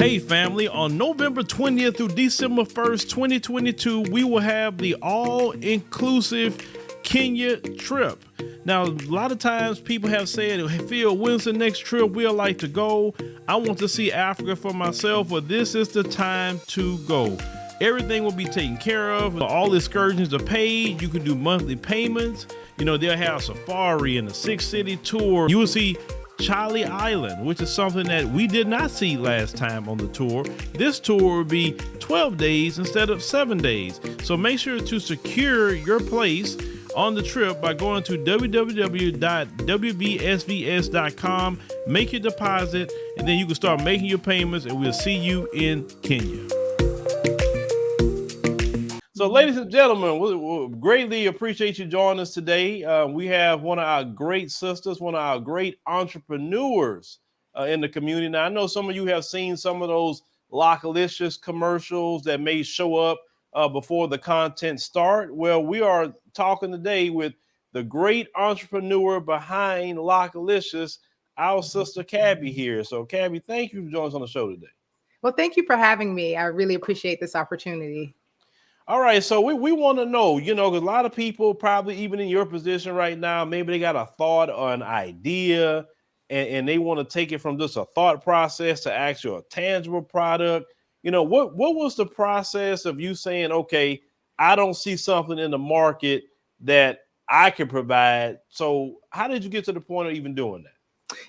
Hey family, on November 20th through December 1st, 2022, we will have the all-inclusive Kenya trip. Now, a lot of times people have said, hey, Phil, when's the next trip we'd like to go? I want to see Africa for myself, but this is the time to go. Everything will be taken care of. All excursions are paid. You can do monthly payments. You know, they'll have safari and a 6-city tour. You will see Charlie Island, which is something that we did not see last time on the tour. This tour will be 12 days instead of 7 days. So make sure to secure your place on the trip by going to www.wbsvs.com, make your deposit, and then you can start making your payments, and we'll see you in Kenya. So, ladies and gentlemen, we greatly appreciate you joining us today. We have one of our great sisters, one of our great entrepreneurs in the community. Now, I know some of you have seen some of those Loclicious commercials that may show up before the content start. Well, we are talking today with the great entrepreneur behind Loclicious, our sister Cabby here. So, Cabby, thank you for joining us on the show today. Well, thank you for having me. I really appreciate this opportunity. All right, so we want to know, you know, because a lot of people probably even in your position right now, maybe they got a thought or an idea and they want to take it from just a thought process to actual tangible product. You know, what was the process of you saying, okay, I don't see something in the market that I can provide. So how did you get to the point of even doing that?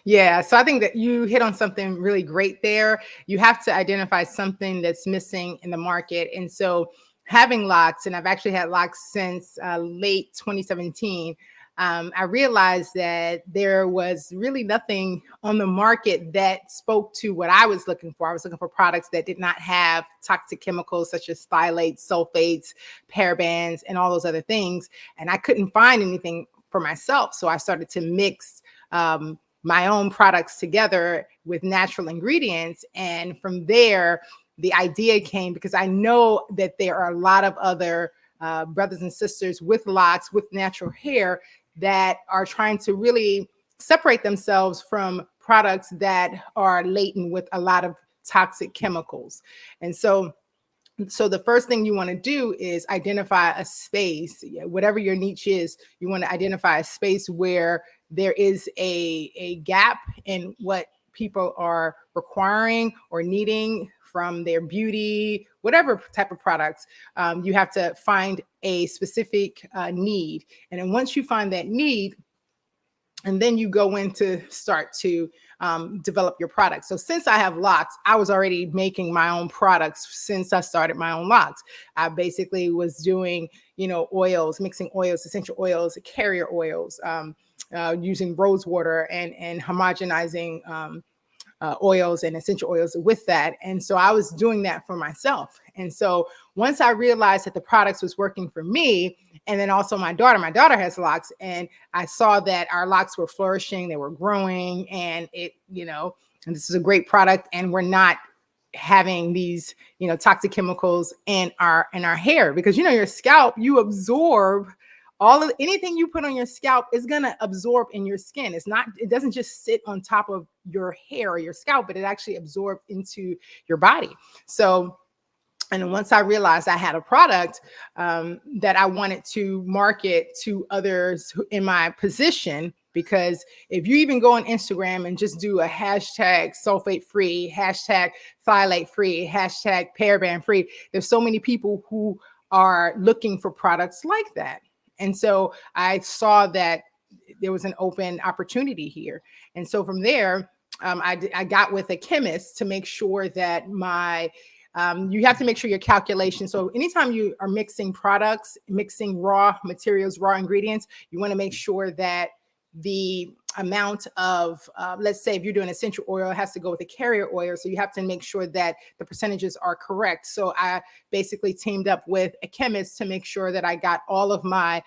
Yeah, so I think that you hit on something really great there. You have to identify something that's missing in the market. And so having locks, and I've actually had locks since late 2017, I realized that there was really nothing on the market that spoke to what I was looking for. I was looking for products that did not have toxic chemicals such as phthalates, sulfates, parabens, and all those other things. And I couldn't find anything for myself. So I started to mix my own products together with natural ingredients. And from there, the idea came because I know that there are a lot of other brothers and sisters with locks, with natural hair that are trying to really separate themselves from products that are laden with a lot of toxic chemicals. And so the first thing you want to do is identify a space, whatever your niche is. You want to identify a space where there is a gap in what people are requiring or needing from their beauty, whatever type of products. You have to find a specific need. And then once you find that need, and then you go in to start to develop your product. So since I have locks, I was already making my own products since I started my own locks. I basically was doing, you know, oils, mixing oils, essential oils, carrier oils, using rose water and homogenizing oils and essential oils with that. And so I was doing that for myself. And so once I realized that the products was working for me, and then also my daughter has locks, and I saw that our locks were flourishing, they were growing, and it, you know, and this is a great product, and we're not having these, you know, toxic chemicals in our hair, because, you know, your scalp, you absorb all of anything you put on your scalp is going to absorb in your skin. It doesn't just sit on top of your hair or your scalp, but it actually absorbs into your body. So, and once I realized I had a product that I wanted to market to others in my position, because if you even go on Instagram and just do a hashtag sulfate free, hashtag phthalate free, hashtag paraben free, there's so many people who are looking for products like that. And so I saw that there was an open opportunity here. And so from there, I got with a chemist to make sure that you have to make sure your calculation. So anytime you are mixing products, mixing raw materials, raw ingredients, you want to make sure that the amount of, let's say if you're doing essential oil, it has to go with a carrier oil. So you have to make sure that the percentages are correct. So I basically teamed up with a chemist to make sure that I got all of my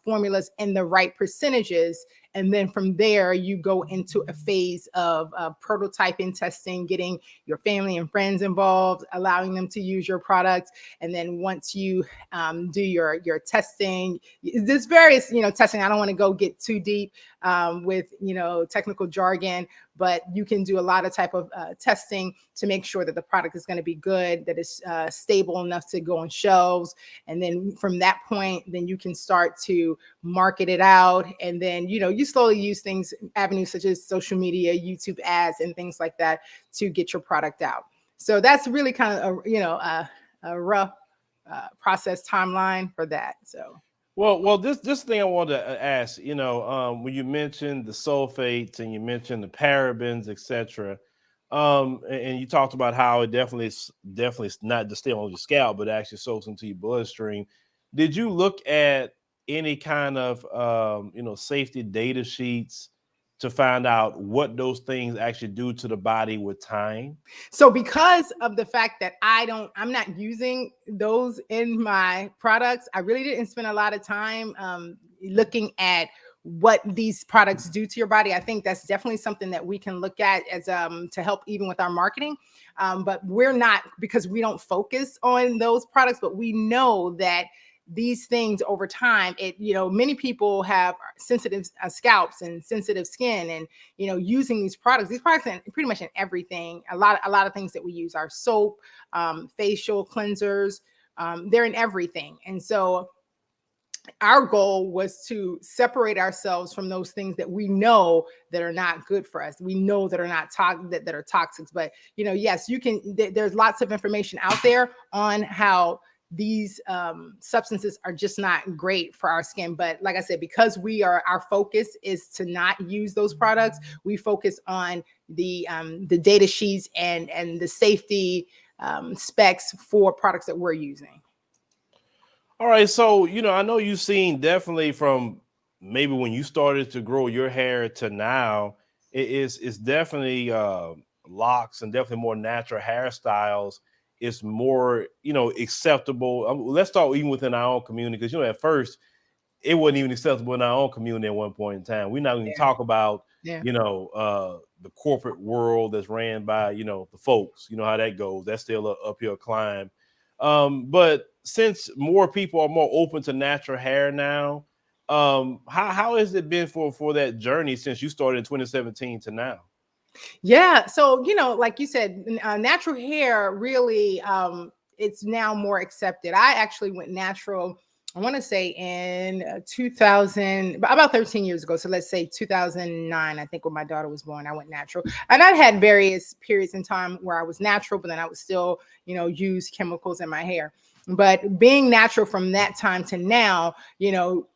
formulas in the right percentages. And then from there, you go into a phase of prototyping, testing, getting your family and friends involved, allowing them to use your products. And then once you do your testing, there's various, testing. I don't want to go get too deep with, technical jargon, but you can do a lot of type of testing to make sure that the product is going to be good, that it's stable enough to go on shelves. And then from that point, then you can start to market it out. And then, you slowly use avenues such as social media, YouTube ads, and things like that to get your product out. So that's really kind of a rough process timeline for that. So. Well, this thing I wanted to ask, when you mentioned the sulfates and you mentioned the parabens, etc., and you talked about how it definitely is not just stay on your scalp, but actually soaks into your bloodstream. Did you look at any kind of safety data sheets to find out what those things actually do to the body with time? So because of the fact that I'm not using those in my products, I really didn't spend a lot of time looking at what these products do to your body. I think that's definitely something that we can look at as to help even with our marketing. But we're not, because we don't focus on those products, but we know that these things over time, many people have sensitive scalps and sensitive skin, and using these products in pretty much in everything. A lot of things that we use, our soap, facial cleansers, they're in everything. And so our goal was to separate ourselves from those things that we know that are not good for us. We know that are not that are toxic. But yes, you can. There's lots of information out there on how these substances are just not great for our skin. But like I said, because our focus is to not use those products, we focus on the data sheets and the safety specs for products that we're using. All right. So, I know you've seen definitely from maybe when you started to grow your hair to now, it's definitely locks and definitely more natural hairstyles. It's more, acceptable. Let's start even within our own community, because, at first it wasn't even acceptable in our own community at one point in time. We're not going to talk about, the corporate world that's ran by, the folks, how that goes. That's still an uphill climb. But since more people are more open to natural hair now, how has it been for that journey since you started in 2017 to now? Yeah. So, like you said, natural hair really, it's now more accepted. I actually went natural, I want to say in 2000, about 13 years ago. So let's say 2009, I think when my daughter was born, I went natural. And I'd had various periods in time where I was natural, but then I would still, use chemicals in my hair. But being natural from that time to now,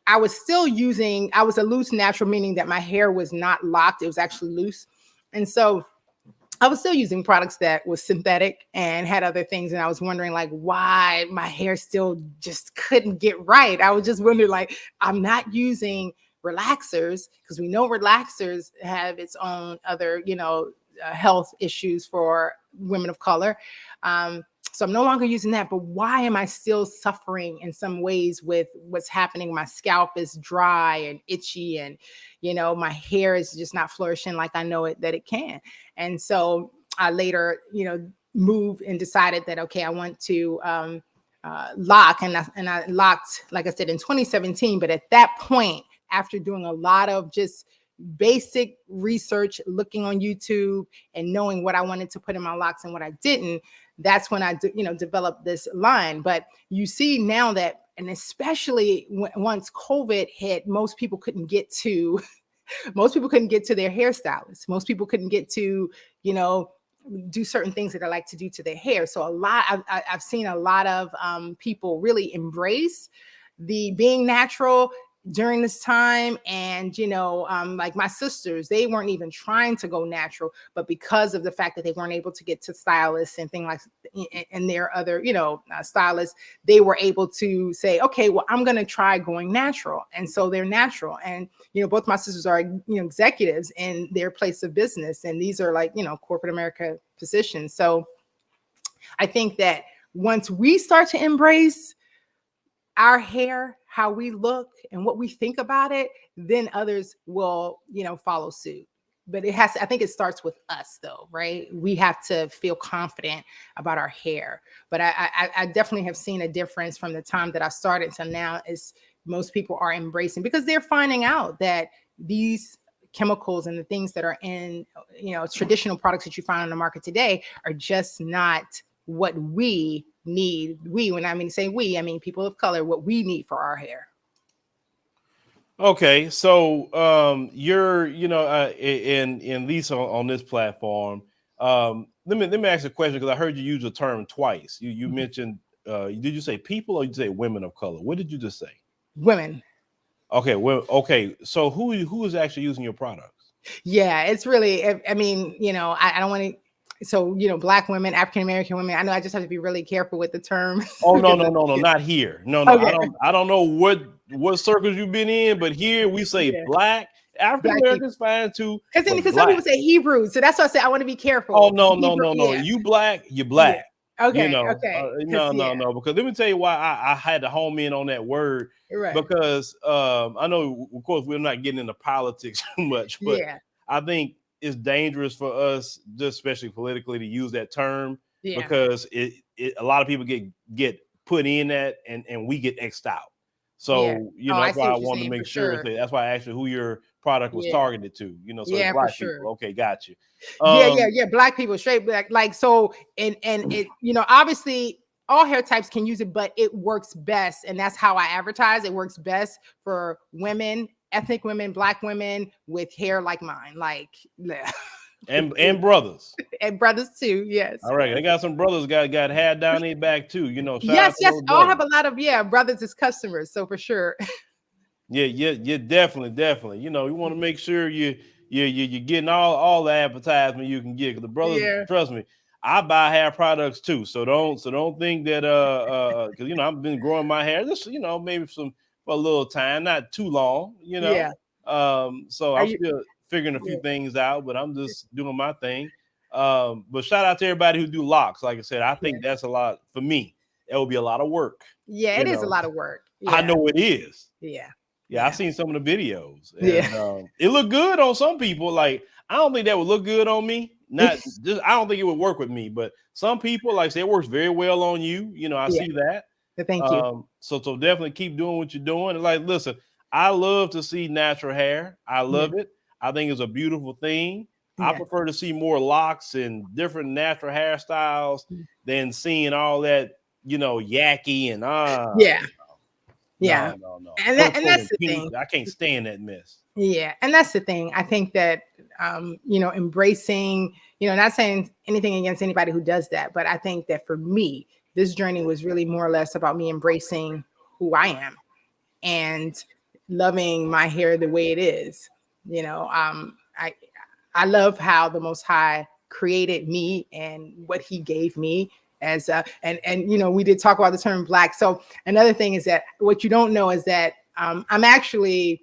I was a loose natural, meaning that my hair was not locked. It was actually loose. And so I was still using products that was synthetic and had other things. And I was wondering why my hair still just couldn't get right. I was just wondering I'm not using relaxers, because we know relaxers have its own other, health issues for women of color. So I'm no longer using that, but why am I still suffering in some ways with what's happening? My scalp is dry and itchy, and, my hair is just not flourishing like I know that it can. And so I later, moved and decided that, okay, I want to lock, and I locked, like I said, in 2017. But at that point, after doing a lot of just basic research, looking on YouTube and knowing what I wanted to put in my locks and what I didn't, that's when I developed this line. But you see now that, and especially once COVID hit, most people couldn't get to their hairstylists. Most people couldn't get to, do certain things that I like to do to their hair. So I've seen a lot of people really embrace the being natural during this time. And, like my sisters, they weren't even trying to go natural, but because of the fact that they weren't able to get to stylists and things and their other, stylists, they were able to say, okay, well, I'm going to try going natural. And so they're natural. And, both my sisters are, executives in their place of business. And these are corporate America positions. So I think that once we start to embrace our hair, how we look and what we think about it, then others will, follow suit. But I think it starts with us though, right? We have to feel confident about our hair. But I definitely have seen a difference from the time that I started to now, is most people are embracing, because they're finding out that, these chemicals and the things that are in, traditional products that you find on the market today are just not what we need. When I mean say we, I mean people of color, what we need for our hair. Okay, so you're, in least on this platform. Let me ask you a question, because I heard you use the term twice. You mentioned, did you say people or did you say women of color? What did you just say? Women. Okay, well, okay. So who is actually using your products? Yeah, it's really, I mean, I don't want to. So, Black women, African American women. I know I just have to be really careful with the term. Oh, no, not here. No, Okay. I don't know what circles you've been in, but here we say Black. African Americans fine too. Because some people say Hebrew, so that's why I say I want to be careful. Oh, no. You Black, you're Black. Yeah. Okay. No. Because let me tell you why I had to home in on that word. Right. Because I know, of course, we're not getting into politics too much, but I think it's dangerous for us, just especially politically, to use that term, because a lot of people get put in that and we get X'd out. So, that's why I wanted to make sure. That's why I asked you who your product was targeted to, so it's Black people. Okay, got you. Black people, straight Black. Like, so, and it, obviously all hair types can use it, but it works best. And that's how I advertise. It works best for women, ethnic women, Black women with hair like mine, like, and brothers. And brothers too, yes. All right, they got some brothers got hair down their back too, Yes. I'll have a lot of brothers as customers, so for sure. Yeah, definitely. You want to make sure you're getting all the advertisement you can get. Because the brothers, trust me, I buy hair products too. So don't think that because I've been growing my hair just maybe for a little time, not too long. So I'm still figuring a few things out, but I'm just doing my thing. But shout out to everybody who do locks. Like I said, I think that's a lot for me. It will be a lot of work. Yeah, it is a lot of work. I know it is. Yeah, I've seen some of the videos. And, it looked good on some people. Like, I don't think that would look good on me. I don't think it would work with me. But some people, like, say it works very well on you. I see that. Thank you. So definitely keep doing what you're doing. And like, listen, I love to see natural hair. I love it. I think it's a beautiful thing. I prefer to see more locks and different natural hairstyles than seeing all that, yucky and No. And that's the thing. I can't stand that mess. Yeah, and that's the thing. I think that embracing, not saying anything against anybody who does that, but I think that for me, this journey was really more or less about me embracing who I am and loving my hair the way it is. I love how the Most High created me and what He gave me as and we did talk about the term Black. So another thing is that what you don't know is that I'm actually,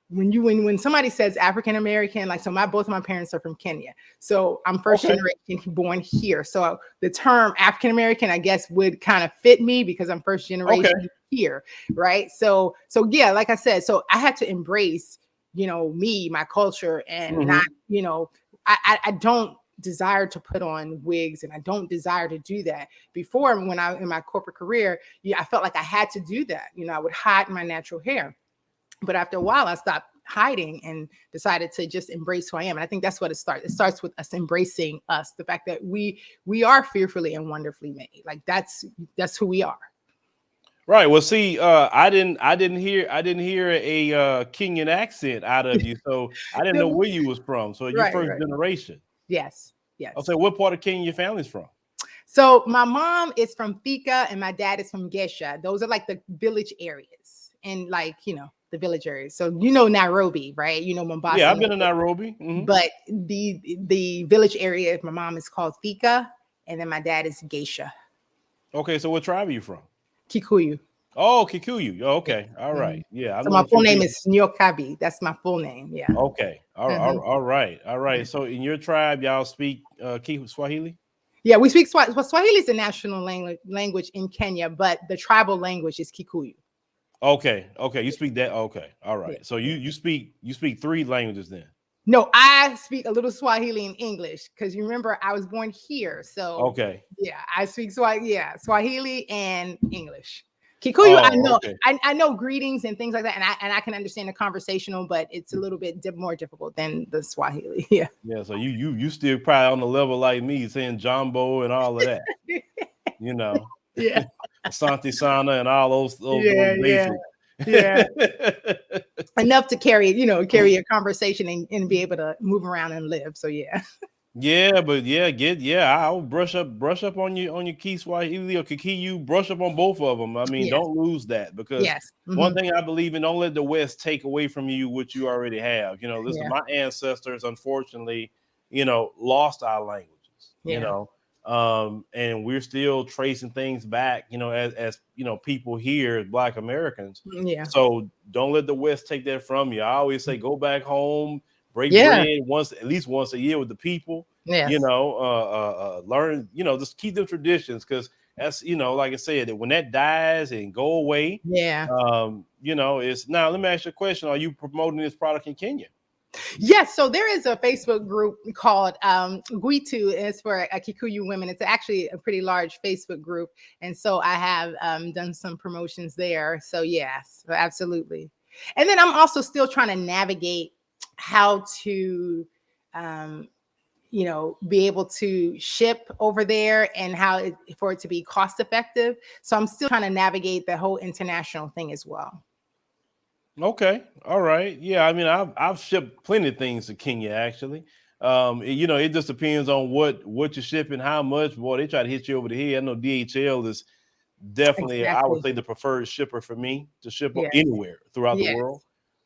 when somebody says African American, like, so both of my parents are from Kenya, so I'm first generation born here. So the term African American, I guess, would kind of fit me because I'm first generation here, right? So yeah, like I said, so I had to embrace me, my culture, and not I don't desire to put on wigs, and I don't desire to do that. Before, when I in my corporate career, I felt like I had to do that. I would hide my natural hair. But after a while, I stopped hiding and decided to just embrace who I am. And I think that's what it starts. It starts with us embracing us, the fact that we are fearfully and wonderfully made. Like, that's who we are. Right. Well, see, I didn't hear a Kenyan accent out of you, so I didn't know where you was from. So you're first generation. Yes. I'll say, what part of Kenya your family's from? So my mom is from Thika and my dad is from Gesha. Those are like the village areas, and the village areas. So Nairobi, right? Mombasa. Yeah, I've been to Nairobi. But the village area, my mom is called Thika, and then my dad is Gesha. Okay, so what tribe are you from? Kikuyu. Oh, Kikuyu. Okay. All right. Yeah. So my full name is Nyokabi. That's my full name. Yeah. Okay. All right. So in your tribe, y'all speak Swahili? Yeah, we speak Swahili. Swahili is the national language in Kenya, but the tribal language is Kikuyu. Okay. You speak that. Okay. All right. Yeah. So you speak 3 languages then? No, I speak a little Swahili and English because you remember I was born here. So yeah, I speak Swahili and English. Kikuyu, I Oh, know, okay. I know greetings and things like that, and I can understand the conversational, but it's a little bit more difficult than the Swahili. Yeah. Yeah, so you still probably on the level like me, saying Jumbo and all of that, you know, Yeah. Asante Sana and all those Yeah. Yeah. basics. Yeah. Enough to carry a conversation and be able to move around and live. So yeah. Yeah, but I'll brush up on your key Swahili or Kikiyu, brush up on both of them. I mean, Yes. don't lose that, because Yes. one thing I believe in, don't let the West take away from you what you already have. This is Yeah. my ancestors, unfortunately, lost our languages, Yeah. and we're still tracing things back, as people here as Black Americans. Yeah. So don't let the West take that from you. I always say, go back home, break Yeah. bread at least once a year with the people. Yes. Learn, just keep the traditions, because that's, like I said, that when that dies and go away, Yeah. it's now. Let me ask you a question: are you promoting this product in Kenya? Yes, so there is a Facebook group called Guitu. It's for Kikuyu women. It's actually a pretty large Facebook group, and so I have done some promotions there. So yes, absolutely. And then I'm also still trying to navigate how to, be able to ship over there and for it to be cost effective. So I'm still trying to navigate the whole international thing as well. Okay, all right, yeah. I mean, I've shipped plenty of things to Kenya, actually. It just depends on what you're shipping, how much. Boy, they try to hit you over the head. I know DHL is definitely, I would Exactly. say, the preferred shipper for me to ship Yes. anywhere throughout the Yes. world.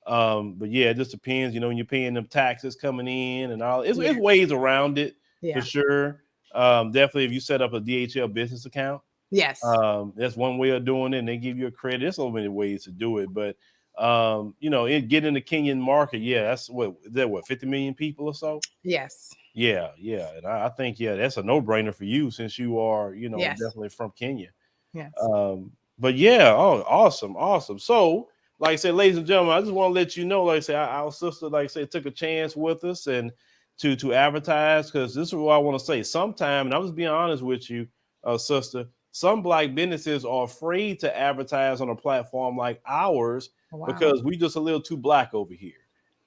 But yeah, it just depends, when you're paying them taxes coming in and all. It's Yeah. ways around it for Yeah. sure. Definitely, if you set up a DHL business account, Yes. that's one way of doing it, and they give you a credit. There's so many ways to do it, but getting the Kenyan market, yeah, that's what 50 million people or so. Yes. Yeah, and I think that's a no-brainer for you, since you are Yes. definitely from Kenya. Yes. But yeah, oh, awesome. So, like I said, ladies and gentlemen, I just want to let you know, like I said, our sister, like I said, took a chance with us and to advertise, because this is what I want to say. Sometime, and I'm just being honest with you, sister, some Black businesses are afraid to advertise on a platform like ours, Wow. because we just a little too Black over here.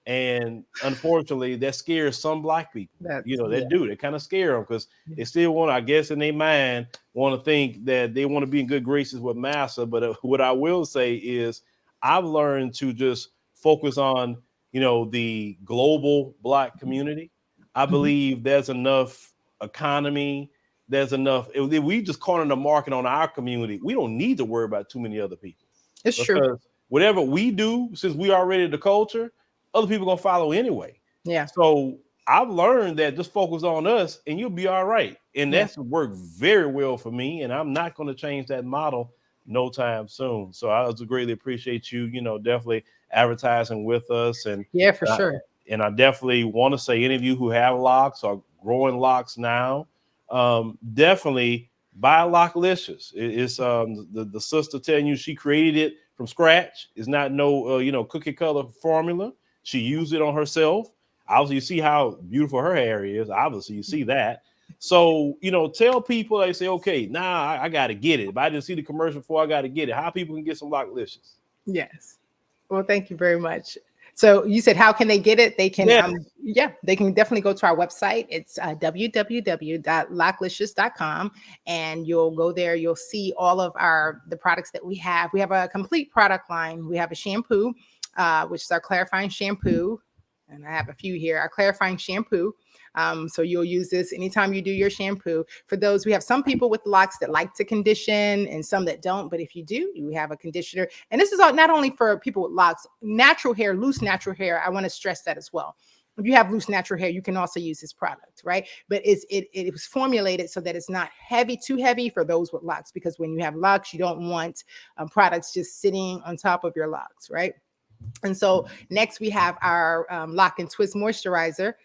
And unfortunately, that scares some Black people. They kind of scare them, because they still want, I guess, in their mind, want to think that they want to be in good graces with massa. But what I will say is, I've learned to just focus on, the global Black community. I believe there's enough economy. There's enough. If we just corner the market on our community, we don't need to worry about too many other people. It's true. Because whatever we do, since we already the culture, other people gonna follow anyway. Yeah. So I've learned that just focus on us and you'll be all right. And that's worked very well for me. And I'm not going to change that model no time soon. So I just greatly appreciate you, definitely advertising with us. And yeah, for sure. And I definitely want to say, any of you who have locks or growing locks now, definitely buy Loclicious. It's the sister telling you she created it from scratch. It's not no cookie color formula. She used it on herself. Obviously, you see how beautiful her hair is. Obviously, you see that. So, tell people, they say, okay, I got to get it. If I didn't see the commercial before, I got to get it. How people can get some Loclicious? Yes. Well, thank you very much. So you said, how can they get it? They can, they can definitely go to our website. It's www.loclicious.com, and you'll go there. You'll see all of the products that we have. We have a complete product line. We have a shampoo, which is our clarifying shampoo. And I have a few here, our clarifying shampoo. So you'll use this anytime you do your shampoo. For those, we have some people with locks that like to condition and some that don't. But if you do, you have a conditioner. And this is not only for people with locks, natural hair, loose natural hair. I want to stress that as well. If you have loose natural hair, you can also use this product, right? But it was formulated so that it's not too heavy for those with locks, because when you have locks, you don't want products just sitting on top of your locks, right? And so next we have our Lock and Twist Moisturizer.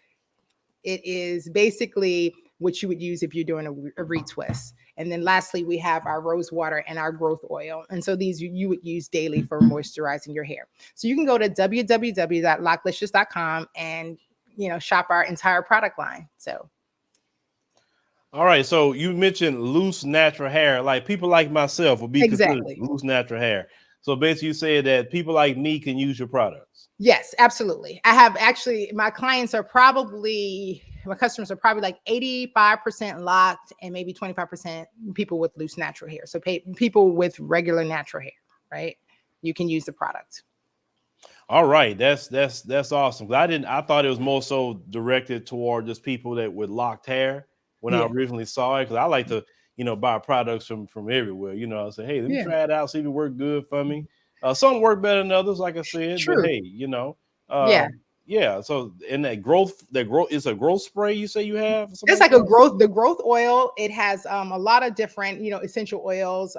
It is basically what you would use if you're doing a retwist. And then lastly, we have our rose water and our growth oil. And so these you would use daily for moisturizing your hair. So you can go to www.loclicious.com and shop our entire product line. So All right. So you mentioned loose natural hair. Like people like myself will be considered Exactly. loose natural hair. So basically you said that people like me can use your products. Yes, absolutely. I have actually, my customers are probably like 85% locked and maybe 25% people with loose natural hair. So people with regular natural hair, right? You can use the product. All right, that's awesome. I thought it was more so directed toward just people that with locked hair when I Yeah. originally saw it, because I like to, buy products from everywhere. I say, hey, let me Yeah. try it out, see if it worked good for me. Some work better than others, like I said, but True. hey, Yeah. yeah. So in that growth is a growth spray you say you have, or something It's like like that. the growth oil. It has a lot of different, essential oils,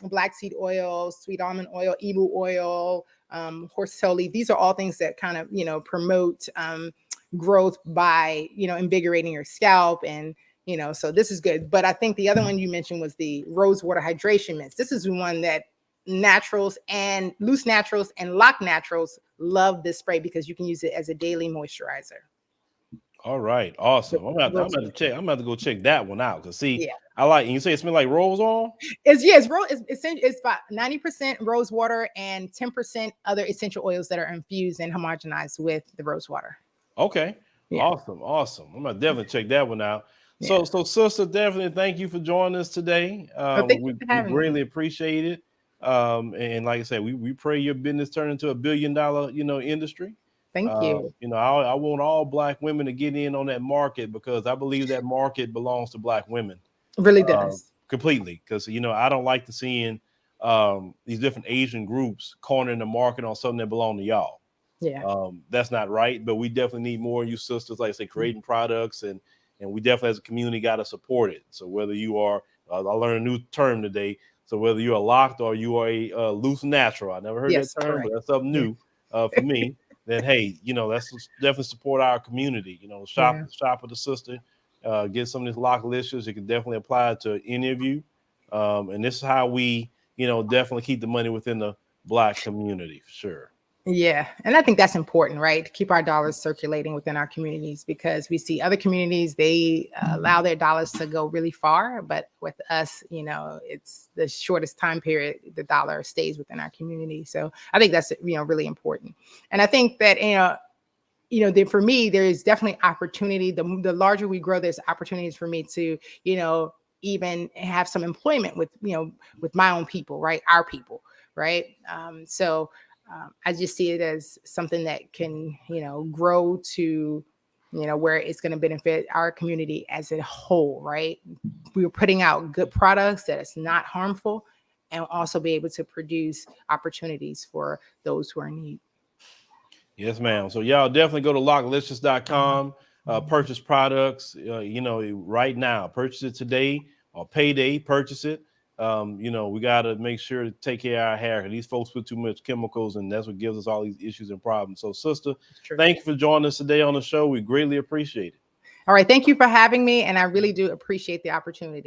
black seed oil, sweet almond oil, emu oil, horsetail leaf. These are all things that kind of, promote growth by, invigorating your scalp. And, so this is good. But I think the other one you mentioned was the rose water hydration mist. This is the one that naturals and loose naturals and lock naturals love this spray because you can use it as a daily moisturizer. All right, awesome. I'm Rose gonna water. check. I'm gonna go check that one out. Cause see, Yeah. I like. And you say it smells like rose oil. It's about 90% rose water and 10% other essential oils that are infused and homogenized with the rose water. Okay. Yeah. Awesome. Awesome. I'm gonna definitely check that one out. Yeah. So sister, definitely thank you for joining us today. So thank you for We having me. greatly appreciate it. And like I said, we pray your business turn into $1 billion, industry. Thank you. I want all Black women to get in on that market because I believe that market belongs to Black women It really uh, does. completely. Because I don't like to seeing these different Asian groups cornering the market on something that belong to y'all. Yeah. That's not right, but we definitely need more of you sisters, like I say, creating products, and we definitely as a community got to support it. So whether you are, I learned a new term today. So whether you are locked or you are a loose natural, I never heard that Yes, term, but correct. that's something Yeah. new for me. Then hey, let's definitely support our community. Yeah. Shop with the sister, get some of these Loclicious. You can definitely apply it to any of you, and this is how we, definitely keep the money within the Black community for sure. Yeah. And I think that's important, right? To keep our dollars circulating within our communities because we see other communities, they allow their dollars to go really far. But with us, it's the shortest time period the dollar stays within our community. So I think that's, really important. And I think that, for me, there is definitely opportunity. The larger we grow, there's opportunities for me to, even have some employment with my own people, right? Our people, right? I just see it as something that can, grow to, where it's going to benefit our community as a whole, right? We're putting out good products that is not harmful and also be able to produce opportunities for those who are in need. Yes, ma'am. So y'all definitely go to locklicious.com, purchase products, right now. Purchase it today or payday, purchase it. We got to make sure to take care of our hair. These folks put too much chemicals, and that's what gives us all these issues and problems. So, sister, It's true. thank you for joining us today on the show. We greatly appreciate it. All right. Thank you for having me. And I really do appreciate the opportunity.